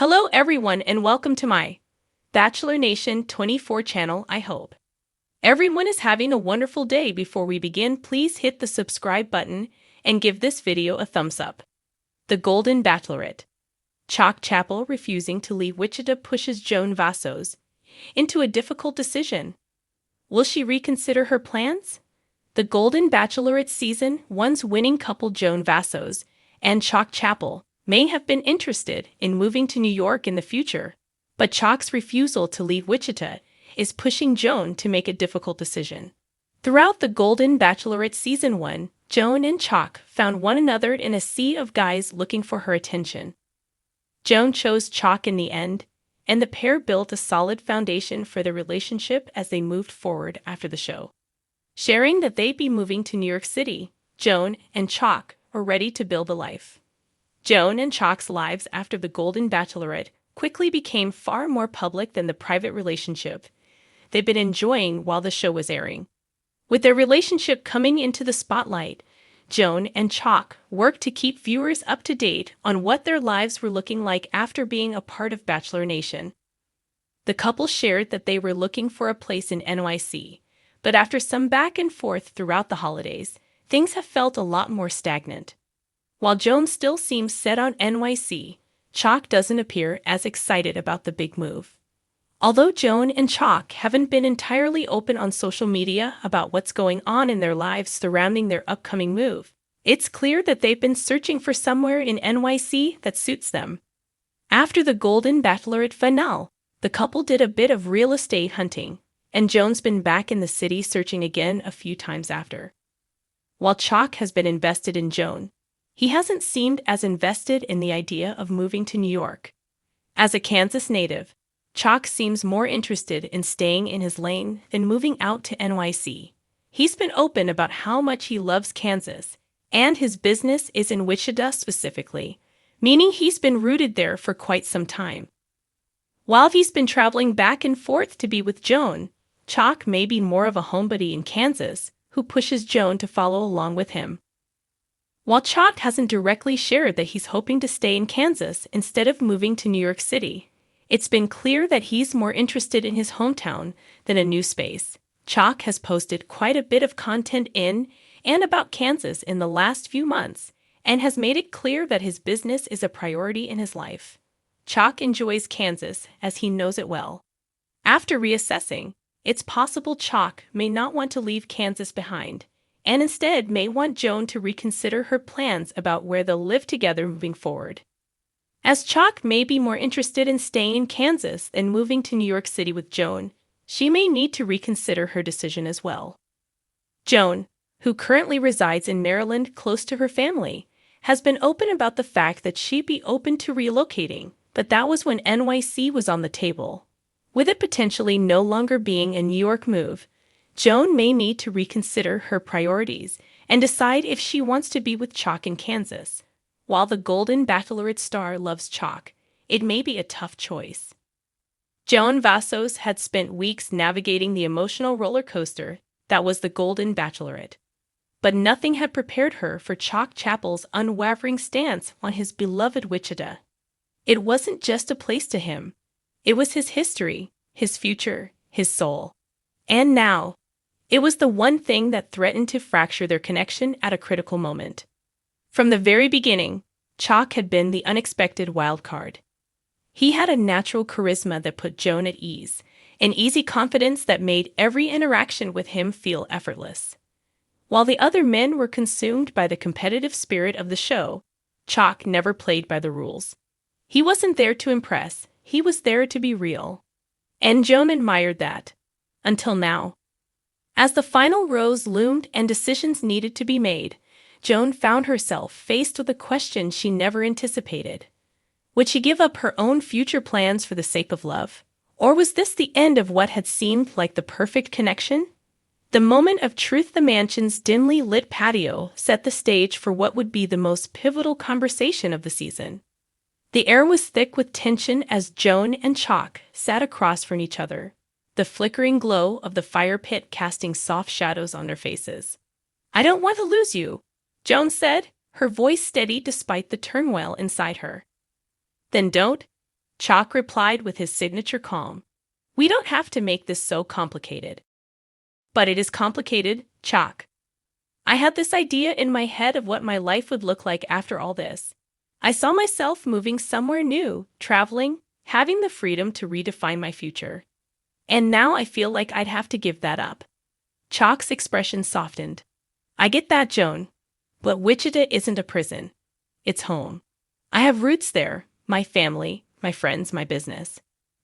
Hello everyone and welcome to my Bachelor Nation 24 channel. I hope everyone is having a wonderful day. Before we begin, please hit the subscribe button and give this video a thumbs up. The Golden Bachelorette. Chock Chapple refusing to leave Wichita pushes Joan Vassos into a difficult decision. Will she reconsider her plans? The Golden Bachelorette Season 1's winning couple Joan Vassos and Chock Chapple may have been interested in moving to New York in the future, but Chock's refusal to leave Wichita is pushing Joan to make a difficult decision. Throughout the Golden Bachelorette Season 1, Joan and Chock found one another in a sea of guys looking for her attention. Joan chose Chock in the end, and the pair built a solid foundation for their relationship as they moved forward after the show. Sharing that they'd be moving to New York City, Joan and Chock were ready to build a life. Joan and Chock's lives after the Golden Bachelorette quickly became far more public than the private relationship they'd been enjoying while the show was airing. With their relationship coming into the spotlight, Joan and Chock worked to keep viewers up to date on what their lives were looking like after being a part of Bachelor Nation. The couple shared that they were looking for a place in NYC, but after some back and forth throughout the holidays, things have felt a lot more stagnant. While Joan still seems set on NYC, Chock doesn't appear as excited about the big move. Although Joan and Chock haven't been entirely open on social media about what's going on in their lives surrounding their upcoming move, it's clear that they've been searching for somewhere in NYC that suits them. After the Golden Bachelorette finale, the couple did a bit of real estate hunting, and Joan's been back in the city searching again a few times after. While Chock has been invested in Joan, he hasn't seemed as invested in the idea of moving to New York. As a Kansas native, Chock seems more interested in staying in his lane than moving out to NYC. He's been open about how much he loves Kansas, and his business is in Wichita specifically, meaning he's been rooted there for quite some time. While he's been traveling back and forth to be with Joan, Chock may be more of a homebody in Kansas who pushes Joan to follow along with him. While Chock hasn't directly shared that he's hoping to stay in Kansas instead of moving to New York City, it's been clear that he's more interested in his hometown than a new space. Chock has posted quite a bit of content in and about Kansas in the last few months and has made it clear that his business is a priority in his life. Chock enjoys Kansas as he knows it well. After reassessing, it's possible Chock may not want to leave Kansas behind, and instead may want Joan to reconsider her plans about where they'll live together moving forward. As Chock may be more interested in staying in Kansas than moving to New York City with Joan, she may need to reconsider her decision as well. Joan, who currently resides in Maryland close to her family, has been open about the fact that she'd be open to relocating, but that was when NYC was on the table. With it potentially no longer being a New York move, Joan may need to reconsider her priorities and decide if she wants to be with Chock in Kansas. While the Golden Bachelorette star loves Chock, it may be a tough choice. Joan Vassos had spent weeks navigating the emotional roller coaster that was the Golden Bachelorette, but nothing had prepared her for Chock Chapple's unwavering stance on his beloved Wichita. It wasn't just a place to him. It was his history, his future, his soul. And now, it was the one thing that threatened to fracture their connection at a critical moment. From the very beginning, Chock had been the unexpected wild card. He had a natural charisma that put Joan at ease, an easy confidence that made every interaction with him feel effortless. While the other men were consumed by the competitive spirit of the show, Chock never played by the rules. He wasn't there to impress, he was there to be real. And Joan admired that. Until now. As the final rose loomed and decisions needed to be made, Joan found herself faced with a question she never anticipated. Would she give up her own future plans for the sake of love? Or was this the end of what had seemed like the perfect connection? The moment of truth, the mansion's dimly lit patio, set the stage for what would be the most pivotal conversation of the season. The air was thick with tension as Joan and Chock sat across from each other, the flickering glow of the fire pit casting soft shadows on their faces. "I don't want to lose you," Joan said, her voice steady despite the turmoil inside her. "Then don't," Chock replied with his signature calm. We don't have to make this so complicated. But it is complicated, Chock. I had this idea in my head of what my life would look like after all this. I saw myself moving somewhere new, traveling, having the freedom to redefine my future. And now I feel like I'd have to give that up. Chock's expression softened. I get that, Joan. But Wichita isn't a prison. It's home. I have roots there, my family, my friends, my business.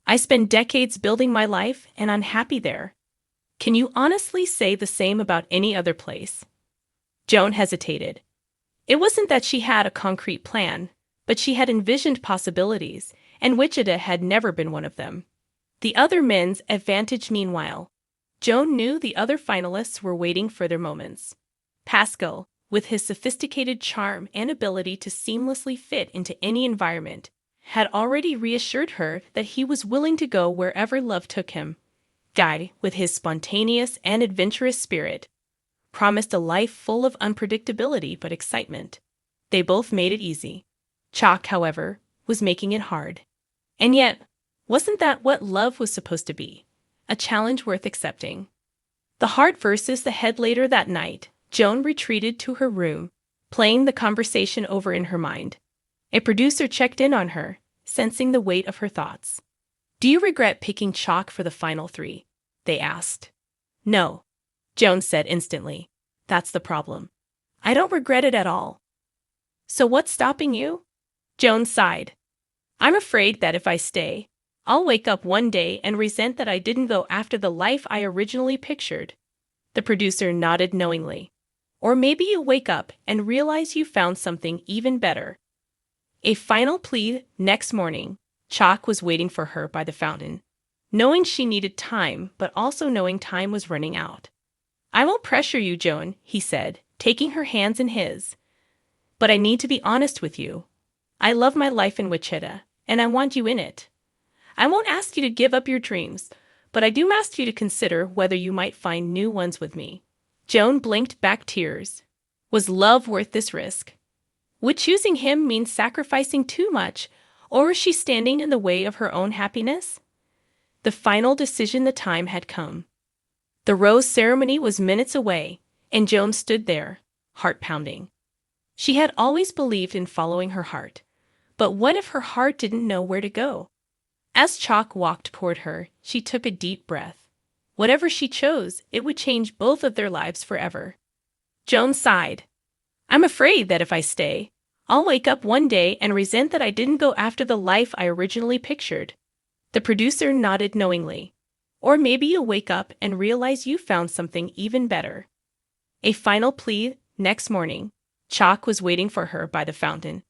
I spent decades building my life, and I'm happy there. Can you honestly say the same about any other place? Joan hesitated. It wasn't that she had a concrete plan, but she had envisioned possibilities, and Wichita had never been one of them. The other men's advantage meanwhile. Joan knew the other finalists were waiting for their moments. Pascal, with his sophisticated charm and ability to seamlessly fit into any environment, had already reassured her that he was willing to go wherever love took him. Guy, with his spontaneous and adventurous spirit, promised a life full of unpredictability but excitement. They both made it easy. Chock, however, was making it hard. And yet, wasn't that what love was supposed to be? A challenge worth accepting. The heart versus the head. Later that night, Joan retreated to her room, playing the conversation over in her mind. A producer checked in on her, sensing the weight of her thoughts. Do you regret picking Chock for the final 3? They asked. No, Joan said instantly. That's the problem. I don't regret it at all. So what's stopping you? Joan sighed. I'm afraid that if I stay, I'll wake up one day and resent that I didn't go after the life I originally pictured. The producer nodded knowingly. Or maybe you'll wake up and realize you found something even better. A final plea. Next morning, Chock was waiting for her by the fountain, knowing she needed time, but also knowing time was running out. I won't pressure you, Joan, he said, taking her hands in his. But I need to be honest with you. I love my life in Wichita, and I want you in it. I won't ask you to give up your dreams, but I do ask you to consider whether you might find new ones with me. Joan blinked back tears. Was love worth this risk? Would choosing him mean sacrificing too much, or was she standing in the way of her own happiness? The final decision. The time had come. The rose ceremony was minutes away, and Joan stood there, heart pounding. She had always believed in following her heart. But what if her heart didn't know where to go? As Chock walked toward her, she took a deep breath. Whatever she chose, it would change both of their lives forever. Joan sighed. I'm afraid that if I stay, I'll wake up one day and resent that I didn't go after the life I originally pictured. The producer nodded knowingly. Or maybe you'll wake up and realize you found something even better. A final plea. Next morning, Chock was waiting for her by the fountain,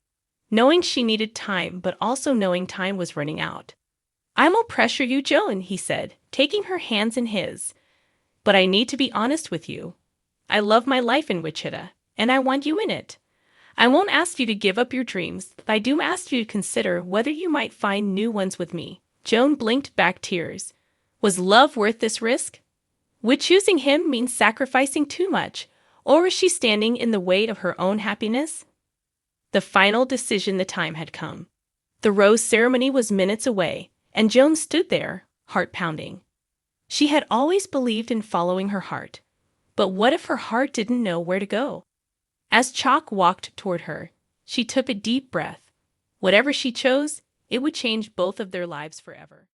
knowing she needed time, but also knowing time was running out. I won't pressure you, Joan, he said, taking her hands in his. But I need to be honest with you. I love my life in Wichita, and I want you in it. I won't ask you to give up your dreams, but I do ask you to consider whether you might find new ones with me. Joan blinked back tears. Was love worth this risk? Would choosing him mean sacrificing too much, or was she standing in the way of her own happiness? The final decision. The time had come. The rose ceremony was minutes away, and Joan stood there, heart pounding. She had always believed in following her heart. But what if her heart didn't know where to go? As Chock walked toward her, she took a deep breath. Whatever she chose, it would change both of their lives forever.